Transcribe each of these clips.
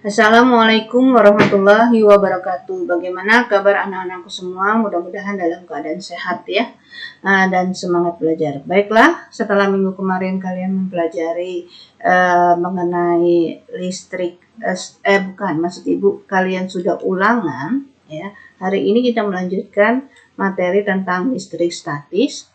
Assalamualaikum warahmatullahi wabarakatuh. Bagaimana kabar anak-anakku semua? Mudah-mudahan dalam keadaan sehat ya, dan semangat belajar. Baiklah, setelah minggu kemarin kalian mempelajari mengenai listrik, maksud ibu kalian sudah ulangan ya. Hari ini kita melanjutkan materi tentang listrik statis.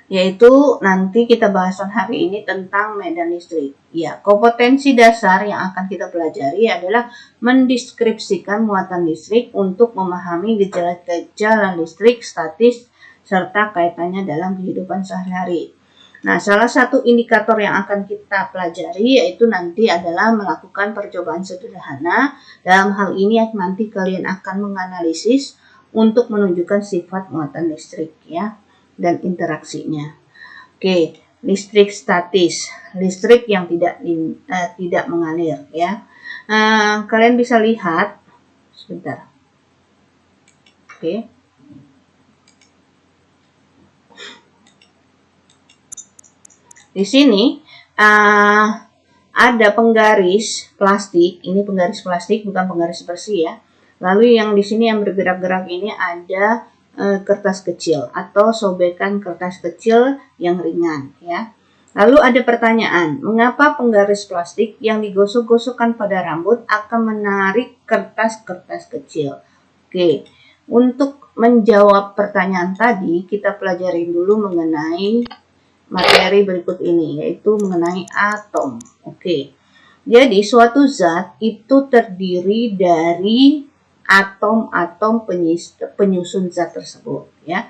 Yaitu nanti kita bahasan hari ini tentang medan listrik. Ya, kompetensi dasar yang akan kita pelajari adalah mendeskripsikan muatan listrik untuk memahami gejala-gejala listrik statis serta kaitannya dalam kehidupan sehari-hari. Nah, salah satu indikator yang akan kita pelajari yaitu nanti adalah melakukan percobaan sederhana. Dalam hal ini nanti kalian akan menganalisis untuk menunjukkan sifat muatan listrik ya, dan interaksinya. Oke, listrik statis, listrik yang tidak mengalir ya. Kalian bisa lihat sebentar. Oke. Di sini ada penggaris plastik. Ini penggaris plastik, bukan penggaris bersih ya. Lalu yang di sini yang bergerak-gerak ini ada kertas kecil atau sobekan kertas kecil yang ringan ya. Lalu ada pertanyaan, mengapa penggaris plastik yang digosok-gosokkan pada rambut akan menarik kertas-kertas kecil? Oke, untuk menjawab pertanyaan tadi kita pelajari dulu mengenai materi berikut ini, yaitu mengenai atom. Oke, jadi suatu zat itu terdiri dari atom-atom penyusun zat tersebut ya.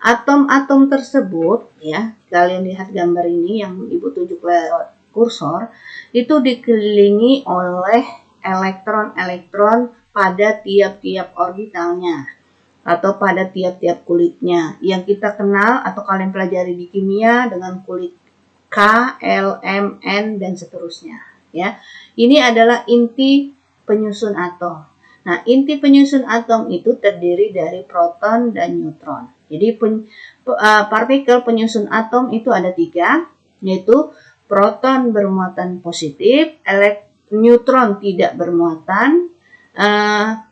Atom-atom tersebut ya, kalian lihat gambar ini yang ibu tunjuk lewat kursor, itu dikelilingi oleh elektron-elektron pada tiap-tiap orbitalnya atau pada tiap-tiap kulitnya yang kita kenal atau kalian pelajari di kimia dengan kulit K, L, M, N dan seterusnya ya. Ini adalah inti penyusun atom. Nah, inti penyusun atom itu terdiri dari proton dan neutron. Jadi partikel penyusun atom itu ada 3, yaitu proton bermuatan positif, neutron tidak bermuatan.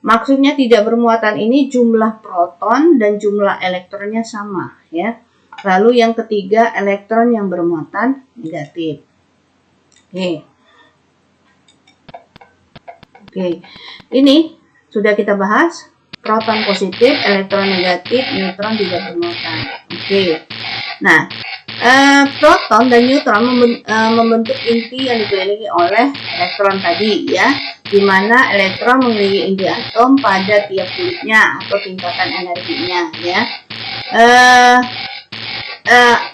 Maksudnya tidak bermuatan ini jumlah proton dan jumlah elektronnya sama ya. Lalu yang ketiga elektron yang bermuatan negatif. Oke. Ini sudah kita bahas, proton positif, elektron negatif, neutron tidak bermuatan. Oke. Nah, proton dan neutron membentuk inti yang dikelilingi oleh elektron tadi ya, di mana elektron mengelilingi inti atom pada tiap kulitnya atau tingkatan energinya ya.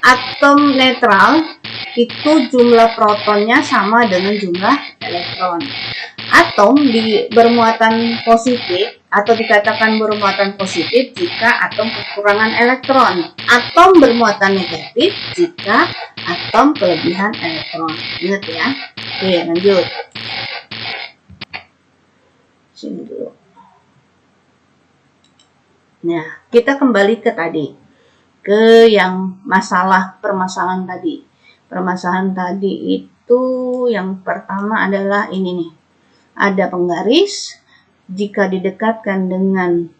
Atom netral itu jumlah protonnya sama dengan jumlah elektron. Atom bermuatan positif atau dikatakan bermuatan positif jika atom kekurangan elektron. Atom bermuatan negatif jika atom kelebihan elektron. Ingat ya. Oke, lanjut. Sini dulu. Nah, kita kembali ke tadi. Ke yang permasalahan tadi. Permasalahan tadi itu yang pertama adalah ini nih. Ada penggaris, jika didekatkan dengan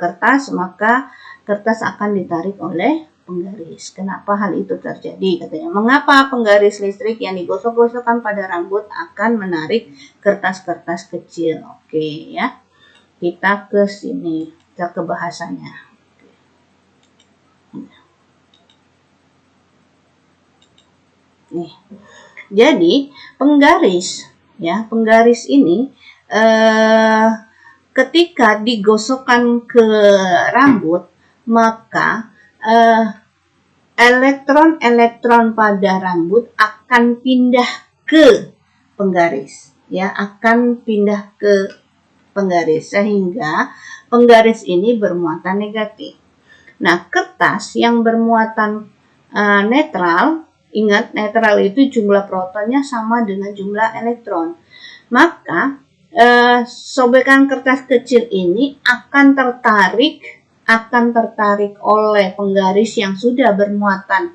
kertas maka kertas akan ditarik oleh penggaris. Kenapa hal itu terjadi? Katanya, mengapa penggaris listrik yang digosok-gosokkan pada rambut akan menarik kertas-kertas kecil? Oke ya, kita ke sini, kita ke bahasanya. Nih, jadi penggaris ini ketika digosokkan ke rambut maka elektron-elektron pada rambut akan pindah ke penggaris ya, sehingga penggaris ini bermuatan negatif. Nah, kertas yang bermuatan netral, ingat netral itu jumlah protonnya sama dengan jumlah elektron. Maka sobekan kertas kecil ini akan tertarik oleh penggaris yang sudah bermuatan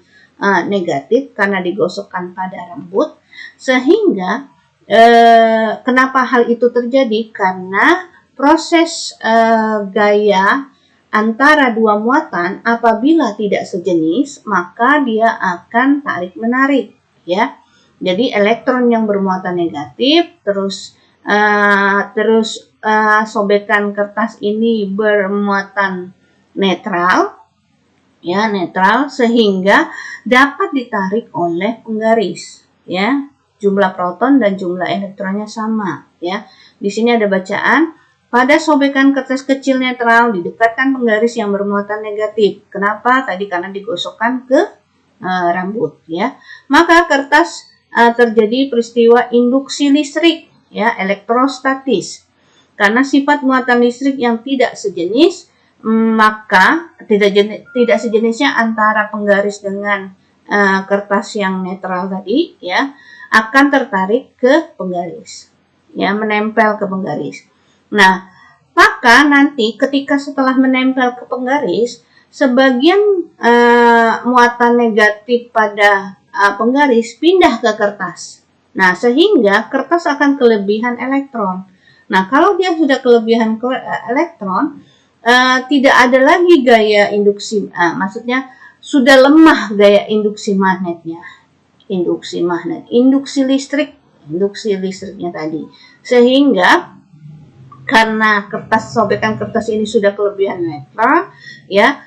negatif karena digosokkan pada rambut. Sehingga kenapa hal itu terjadi? Karena proses gaya antara dua muatan apabila tidak sejenis, maka dia akan tarik-menarik, ya. Jadi elektron yang bermuatan negatif terus sobekan kertas ini bermuatan netral, ya, netral, sehingga dapat ditarik oleh penggaris, ya. Jumlah proton dan jumlah elektronnya sama, ya. Di sini ada bacaan, pada sobekan kertas kecil netral didekatkan penggaris yang bermuatan negatif. Kenapa? Tadi karena digosokkan ke rambut, ya. Maka kertas terjadi peristiwa induksi listrik, ya, elektrostatis. Karena sifat muatan listrik yang tidak sejenis, maka tidak sejenisnya antara penggaris dengan kertas yang netral tadi, ya, akan tertarik ke penggaris, ya, menempel ke penggaris. Nah, maka nanti ketika setelah menempel ke penggaris, sebagian muatan negatif pada penggaris pindah ke kertas. Nah, sehingga kertas akan kelebihan elektron. Nah, kalau dia sudah kelebihan elektron, tidak ada lagi gaya induksi, maksudnya sudah lemah gaya induksi magnetnya. Induksi listriknya tadi. Sehingga karena sobekan kertas ini sudah kelebihan elektron, ya,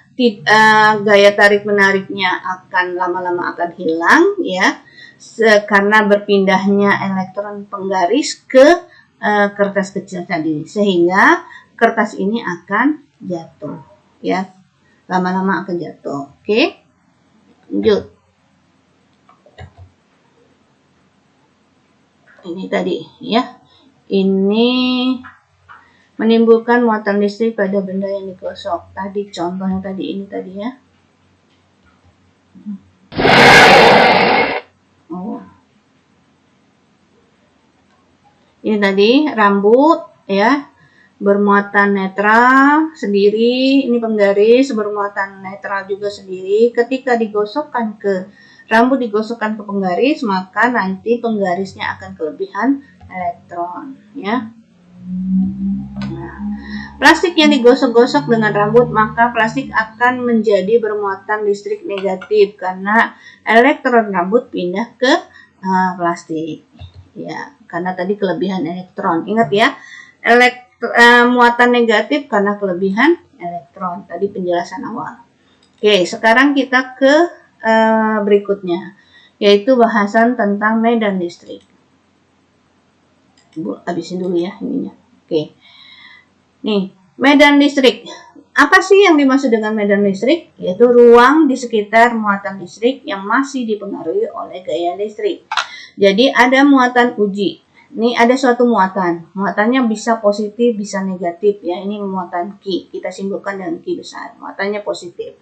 gaya tarik menariknya akan lama-lama akan hilang, ya, karena berpindahnya elektron penggaris ke kertas kecil tadi, sehingga kertas ini akan jatuh, ya, lama-lama akan jatuh. Oke, lanjut. Ini tadi, ya, ini menimbulkan muatan listrik pada benda yang digosok. Tadi contohnya tadi ini tadi, ya. Oh. Ini tadi rambut, ya, bermuatan netral sendiri, ini penggaris bermuatan netral juga sendiri. Ketika digosokkan ke rambut, digosokkan ke penggaris, maka nanti penggarisnya akan kelebihan elektron, ya. Nah, plastik yang digosok-gosok dengan rambut, maka plastik akan menjadi bermuatan listrik negatif karena elektron rambut pindah ke plastik, ya, karena tadi kelebihan elektron. Ingat, ya, muatan negatif karena kelebihan elektron. Tadi penjelasan awal. Oke, sekarang kita ke berikutnya, yaitu bahasan tentang medan listrik. Ibu habisin dulu, ya, ininya. Oke. Nih, medan listrik. Apa sih yang dimaksud dengan medan listrik? Yaitu ruang di sekitar muatan listrik yang masih dipengaruhi oleh gaya listrik. Jadi ada muatan uji. Ini ada suatu muatan. Muatannya bisa positif, bisa negatif, ya. Ini muatan Q. Kita simpulkan dengan Q besar. Muatannya positif.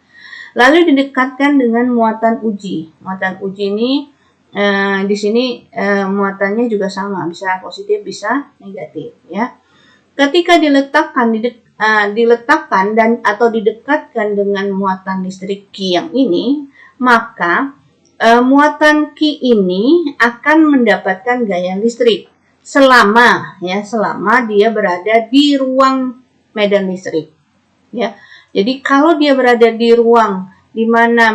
Lalu didekatkan dengan muatan uji. Muatan uji ini di sini muatannya juga sama, bisa positif, bisa negatif, ya. Ketika diletakkan dan atau didekatkan dengan muatan listrik Q yang ini, maka muatan Q ini akan mendapatkan gaya listrik selama dia berada di ruang medan listrik, ya. Jadi kalau dia berada di ruang di mana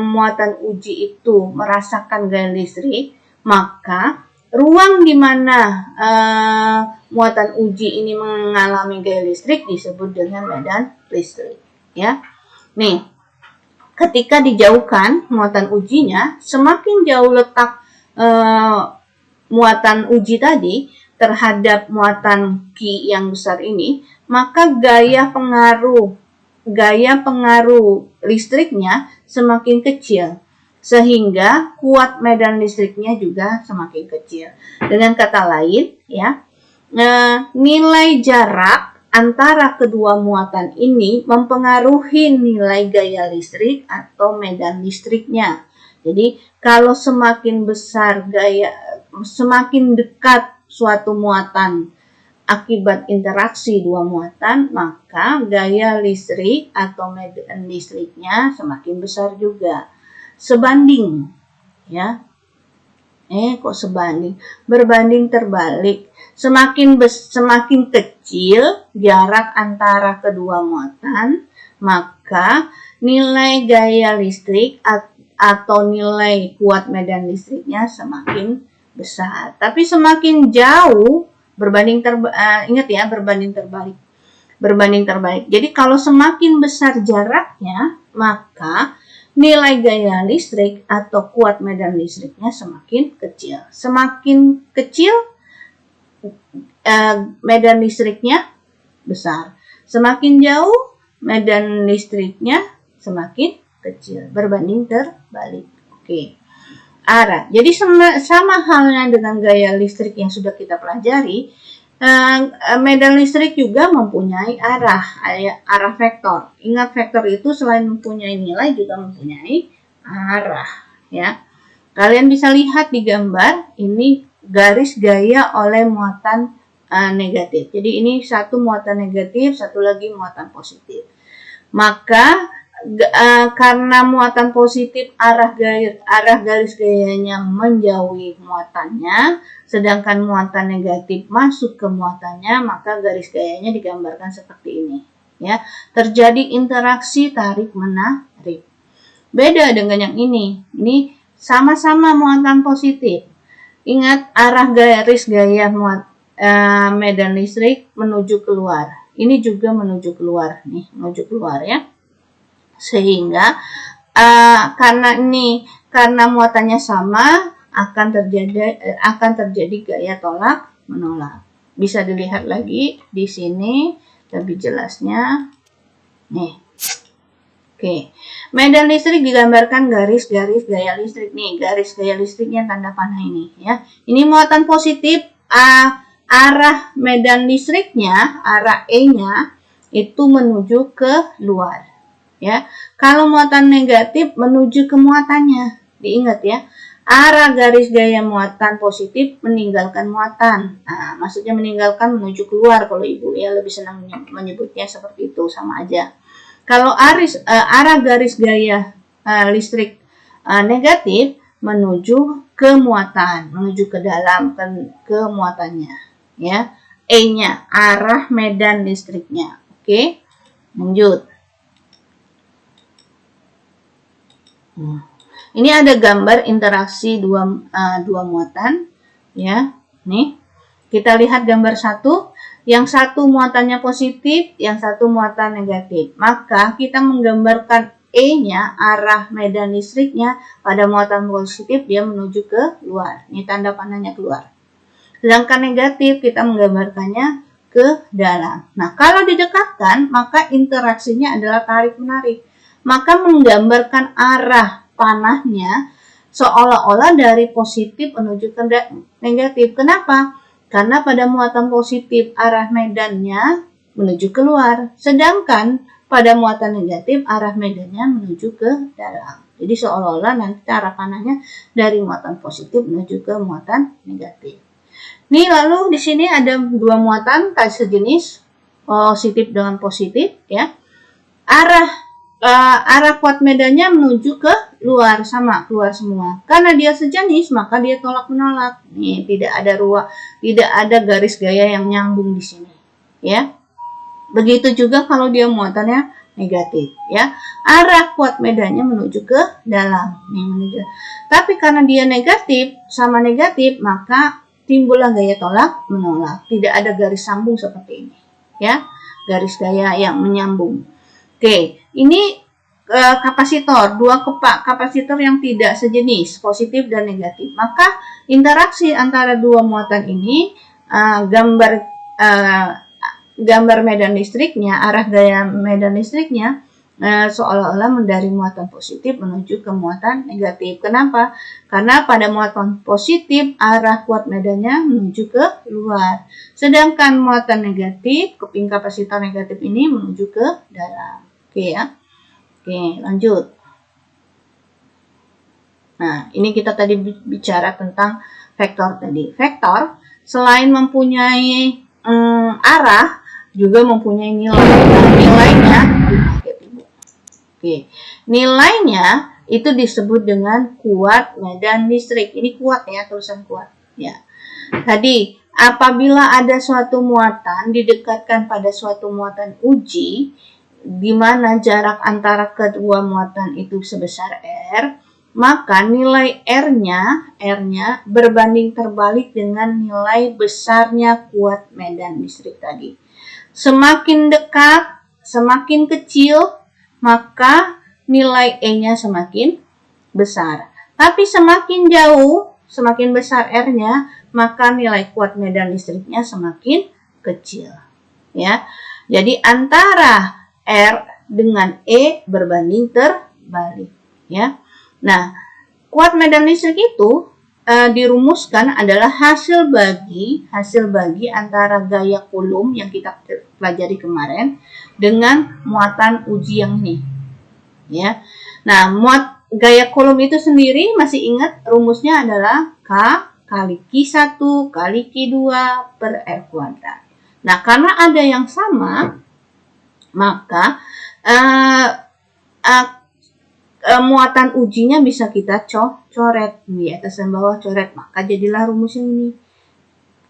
muatan uji itu merasakan gaya listrik, maka ruang di mana muatan uji ini mengalami gaya listrik disebut dengan medan listrik, ya. Nih, ketika dijauhkan muatan ujinya, semakin jauh letak muatan uji tadi terhadap muatan Q yang besar ini, maka gaya pengaruh listriknya semakin kecil, sehingga kuat medan listriknya juga semakin kecil. Dengan kata lain, ya, nilai jarak antara kedua muatan ini mempengaruhi nilai gaya listrik atau medan listriknya. Jadi kalau semakin dekat suatu muatan akibat interaksi dua muatan, maka gaya listrik atau medan listriknya semakin besar juga. Sebanding, ya. Kok sebanding? Berbanding terbalik. Semakin kecil jarak antara kedua muatan, maka nilai gaya listrik atau nilai kuat medan listriknya semakin besar. Tapi semakin jauh ingat ya, berbanding terbalik. Jadi kalau semakin besar jaraknya, maka nilai gaya listrik atau kuat medan listriknya semakin kecil. Semakin kecil medan listriknya besar. Semakin jauh medan listriknya semakin kecil. Berbanding terbalik. Oke. Arah. Jadi sama halnya dengan gaya listrik yang sudah kita pelajari, medan listrik juga mempunyai arah vektor. Ingat, vektor itu selain mempunyai nilai juga mempunyai arah, ya. Kalian bisa lihat di gambar ini garis gaya oleh muatan negatif. Jadi ini satu muatan negatif, satu lagi muatan positif. Maka karena muatan positif arah garis gayanya menjauhi muatannya, sedangkan muatan negatif masuk ke muatannya, maka garis gayanya digambarkan seperti ini. Ya, terjadi interaksi tarik menarik. Beda dengan yang ini. Ini sama-sama muatan positif. Ingat, arah garis gaya medan listrik menuju keluar. Ini juga menuju keluar nih, menuju keluar ya. Sehingga karena muatannya sama, akan terjadi gaya tolak menolak. Bisa dilihat lagi di sini lebih jelasnya. Nih. Oke. Medan listrik digambarkan garis-garis gaya listrik nih, garis gaya listriknya tanda panah ini ya. Ini muatan positif, arah medan listriknya, arah E-nya itu menuju ke luar. Ya, kalau muatan negatif menuju ke muatannya, diingat ya, arah garis gaya muatan positif meninggalkan muatan. Nah, maksudnya meninggalkan menuju keluar kalau ibu ya lebih senang menyebutnya seperti itu, sama aja. Kalau arah garis gaya listrik negatif menuju ke muatan, menuju ke dalam ke muatannya, ya. E-nya arah medan listriknya. Oke, lanjut. Ini ada gambar interaksi dua muatan, ya. Nih, kita lihat gambar satu. Yang satu muatannya positif, yang satu muatan negatif. Maka kita menggambarkan E-nya, arah medan listriknya pada muatan positif, dia menuju ke luar. Ini tanda panahnya keluar. Sedangkan negatif kita menggambarkannya ke dalam. Nah, kalau didekatkan, maka interaksinya adalah tarik-menarik. Maka menggambarkan arah panahnya seolah-olah dari positif menuju ke negatif. Kenapa? Karena pada muatan positif arah medannya menuju keluar, sedangkan pada muatan negatif arah medannya menuju ke dalam. Jadi seolah-olah nanti arah panahnya dari muatan positif menuju ke muatan negatif. Nih, lalu di sini ada dua muatan sejenis, positif dengan positif, ya. Arah kuat medannya menuju ke luar, sama keluar semua. Karena dia sejenis, maka dia tolak menolak. Nih, tidak ada garis gaya yang nyambung di sini, ya. Begitu juga kalau dia muatannya negatif, ya. Arah kuat medannya menuju ke dalam. Nih, tapi karena dia negatif sama negatif, maka timbullah gaya tolak menolak. Tidak ada garis sambung seperti ini, ya. Garis gaya yang menyambung. Oke, ini kapasitor, dua kapasitor yang tidak sejenis, positif dan negatif. Maka interaksi antara dua muatan ini, gambar medan listriknya, arah gaya medan listriknya seolah-olah dari muatan positif menuju ke muatan negatif. Kenapa? Karena pada muatan positif arah kuat medannya menuju ke luar, sedangkan muatan negatif, keping kapasitor negatif ini menuju ke dalam. Oke ya. Oke, lanjut. Nah, ini kita tadi bicara tentang vektor tadi. Vektor selain mempunyai arah, juga mempunyai nilai. Nah, nilainya, oke, nilainya itu disebut dengan kuat medan listrik. Ini kuat ya, tulisan kuat ya. Tadi apabila ada suatu muatan didekatkan pada suatu muatan uji, di mana jarak antara kedua muatan itu sebesar R, maka nilai R-nya berbanding terbalik dengan nilai besarnya kuat medan listrik tadi. Semakin dekat, semakin kecil, maka nilai E-nya semakin besar. Tapi semakin jauh, semakin besar R-nya, maka nilai kuat medan listriknya semakin kecil. Ya. Jadi antara R dengan E berbanding terbalik. Ya. Nah, kuat medan listrik itu dirumuskan adalah hasil bagi antara gaya Coulomb yang kita pelajari kemarin dengan muatan uji yang ini. Ya. Nah, gaya Coulomb itu sendiri masih ingat rumusnya adalah K kali Q1 kali Q2 per R kuadrat. Nah, karena ada yang sama, maka muatan ujinya bisa kita coret di atas dan bawah coret. Maka jadilah rumus ini.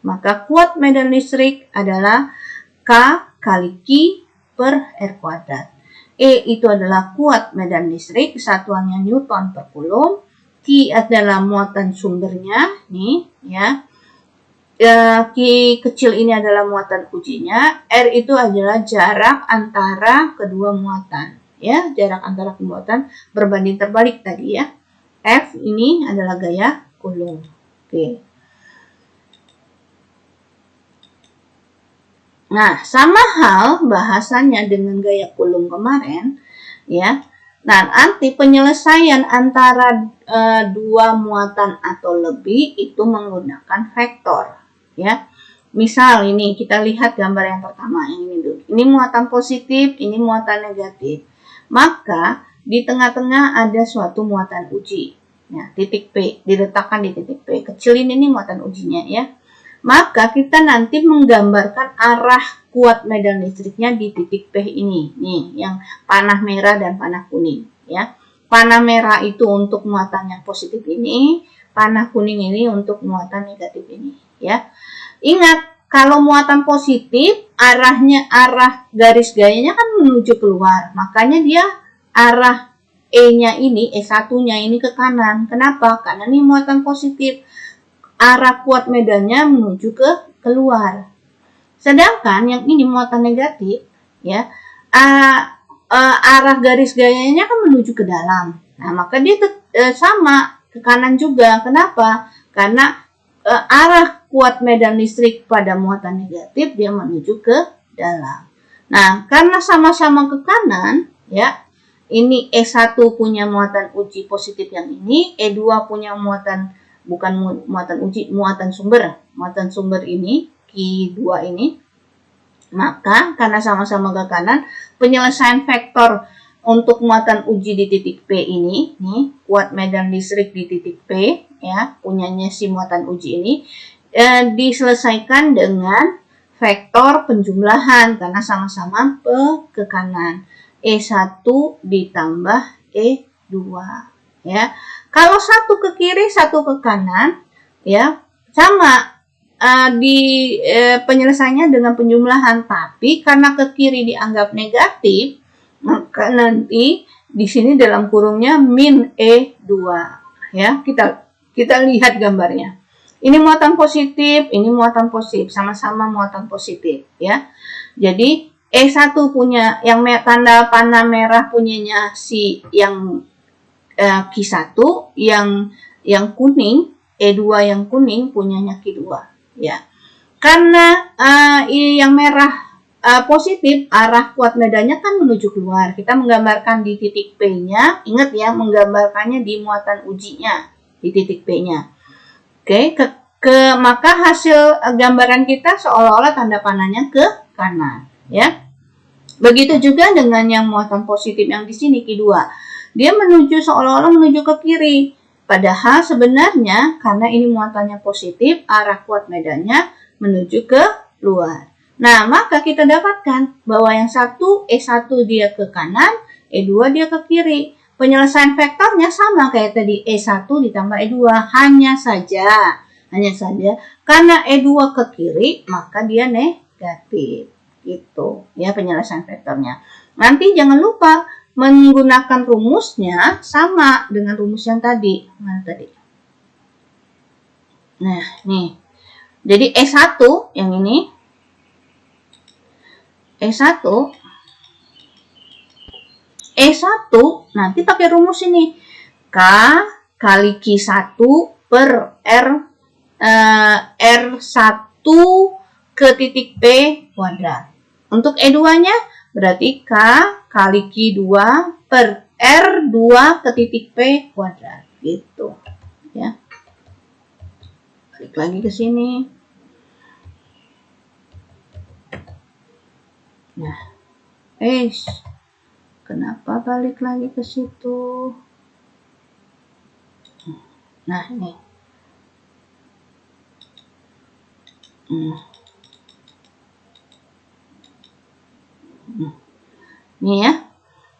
Maka kuat medan listrik adalah K kali Q per R kuadrat. E itu adalah kuat medan listrik, satuannya Newton per Coulomb. Q adalah muatan sumbernya, nih ya. Q kecil ini adalah muatan ujinya. R itu adalah jarak antara kedua muatan, ya, jarak antara kedua muatan berbanding terbalik tadi ya. F ini adalah gaya Coulomb. Oke. Nah, sama hal bahasanya dengan gaya Coulomb kemarin, ya. Nah, nanti penyelesaian antara dua muatan atau lebih itu menggunakan vektor, ya. Misal ini kita lihat gambar yang pertama yang ini dulu. Ini muatan positif, ini muatan negatif. Maka di tengah-tengah ada suatu muatan uji. Ya, titik P diletakkan di titik P. Kecil ini muatan ujinya ya. Maka kita nanti menggambarkan arah kuat medan listriknya di titik P ini. Nih, yang panah merah dan panah kuning. Ya. Panah merah itu untuk muatan yang positif ini. Panah kuning ini untuk muatan negatif ini. Ya. Ingat, kalau muatan positif, arah garis gayanya kan menuju keluar. Makanya dia arah E-nya ini, E1-nya ini ke kanan. Kenapa? Karena ini muatan positif. Arah kuat medannya menuju ke keluar. Sedangkan yang ini muatan negatif, ya, arah garis gayanya kan menuju ke dalam. Nah, maka dia sama ke kanan juga. Kenapa? Karena arah kuat medan listrik pada muatan negatif dia menuju ke dalam. Nah, karena sama-sama ke kanan, ya, ini E1 punya muatan uji positif yang ini, E2 punya muatan bukan muatan uji, muatan sumber. Muatan sumber ini, Q2 ini. Maka karena sama-sama ke kanan, penyelesaian vektor untuk muatan uji di titik P ini, nih, kuat medan listrik di titik P, ya, punyanya si muatan uji ini, diselesaikan dengan vektor penjumlahan karena sama-sama ke kanan. E1 ditambah E2, ya. Kalau satu ke kiri, satu ke kanan, ya, sama di penyelesaiannya dengan penjumlahan. Tapi karena ke kiri dianggap negatif, maka nanti di sini dalam kurungnya min E2, ya. Kita lihat gambarnya. Ini muatan positif, ini muatan positif, sama-sama muatan positif, ya. Jadi E1 punya yang tanda panah merah punyanya si yang Q1, yang kuning, E2 yang kuning punyanya Q2, ya. Karena yang merah positif, arah kuat medannya kan menuju keluar. Kita menggambarkan di titik P-nya, ingat ya, menggambarkannya di muatan ujinya di titik P-nya. Oke, maka hasil gambaran kita seolah-olah tanda panahnya ke kanan, ya. Begitu juga dengan yang muatan positif yang di sini Q2. Dia seolah-olah menuju ke kiri. Padahal sebenarnya karena ini muatannya positif, arah kuat medannya menuju ke luar. Nah, maka kita dapatkan bahwa yang satu E1 dia ke kanan, E2 dia ke kiri. penyelesaian vektornya sama kayak tadi, E1 ditambah E2. Hanya saja karena E2 ke kiri, maka dia negatif. Gitu ya penyelesaian vektornya. Nanti jangan lupa menggunakan rumusnya sama dengan rumus yang tadi. Mana tadi? Nah, nih. Jadi E1 yang ini. E1 nanti pakai rumus ini. K kali Q1 per R1 ke titik P kuadrat. Untuk E2-nya berarti K kali Q2 per R2 ke titik P kuadrat. Gitu. Ya. Balik lagi ke sini. Nah. Kenapa balik lagi ke situ? Nah, ini. Nih ya.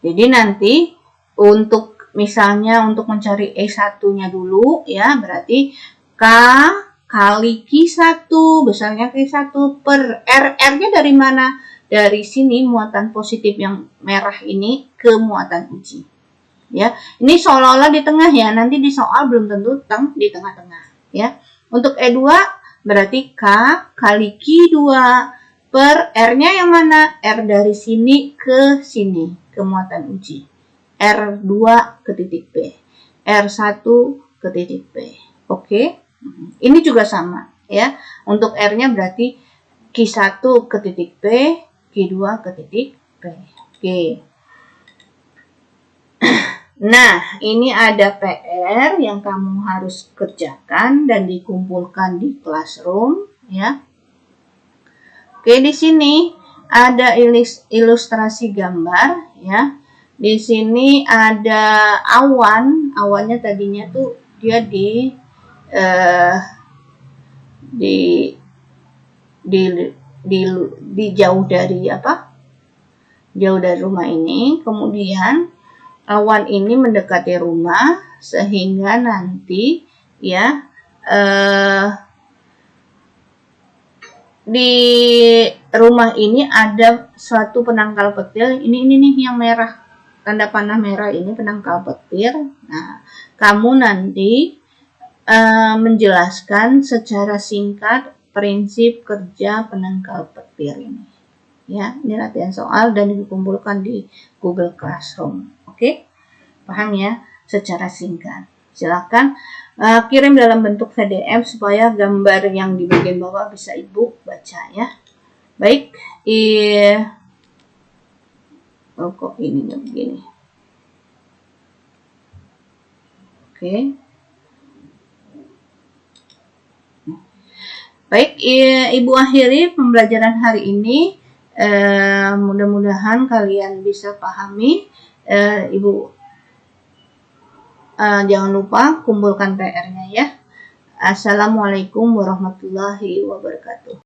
Jadi nanti untuk misalnya untuk mencari E1-nya dulu ya, berarti K kali Q1 besarnya Q1 per R-nya dari mana? Dari sini muatan positif yang merah ini ke muatan uji. Ya, ini seolah-olah di tengah ya. Nanti di soal belum tentu di tengah-tengah ya. Untuk E2 berarti K kali Q2 per R-nya yang mana? R dari sini ke sini, ke muatan uji. R2 ke titik P. R1 ke titik P. Oke? Ini juga sama ya. Untuk R-nya berarti Q1 ke titik P, Q2 ke titik P. Oke. Nah, ini ada PR yang kamu harus kerjakan dan dikumpulkan di classroom ya. Oke, di sini ada ilustrasi gambar ya. Di sini ada awan, awannya tadinya tuh dia di jauh dari jauh dari rumah ini, kemudian awan ini mendekati rumah sehingga nanti ya di rumah ini ada suatu penangkal petir. Ini nih yang merah, tanda panah merah ini penangkal petir. Nah, kamu nanti menjelaskan secara singkat prinsip kerja penangkal petir ini. Ya, ini latihan soal dan dikumpulkan di Google Classroom. Oke? Paham ya? Secara singkat. Silakan kirim dalam bentuk PDF supaya gambar yang di bagian bawah bisa Ibu baca ya. Baik, kok ininya begini. Oke. Baik, Ibu akhiri pembelajaran hari ini. Mudah-mudahan kalian bisa pahami. Ibu jangan lupa kumpulkan PR-nya ya. Assalamualaikum warahmatullahi wabarakatuh.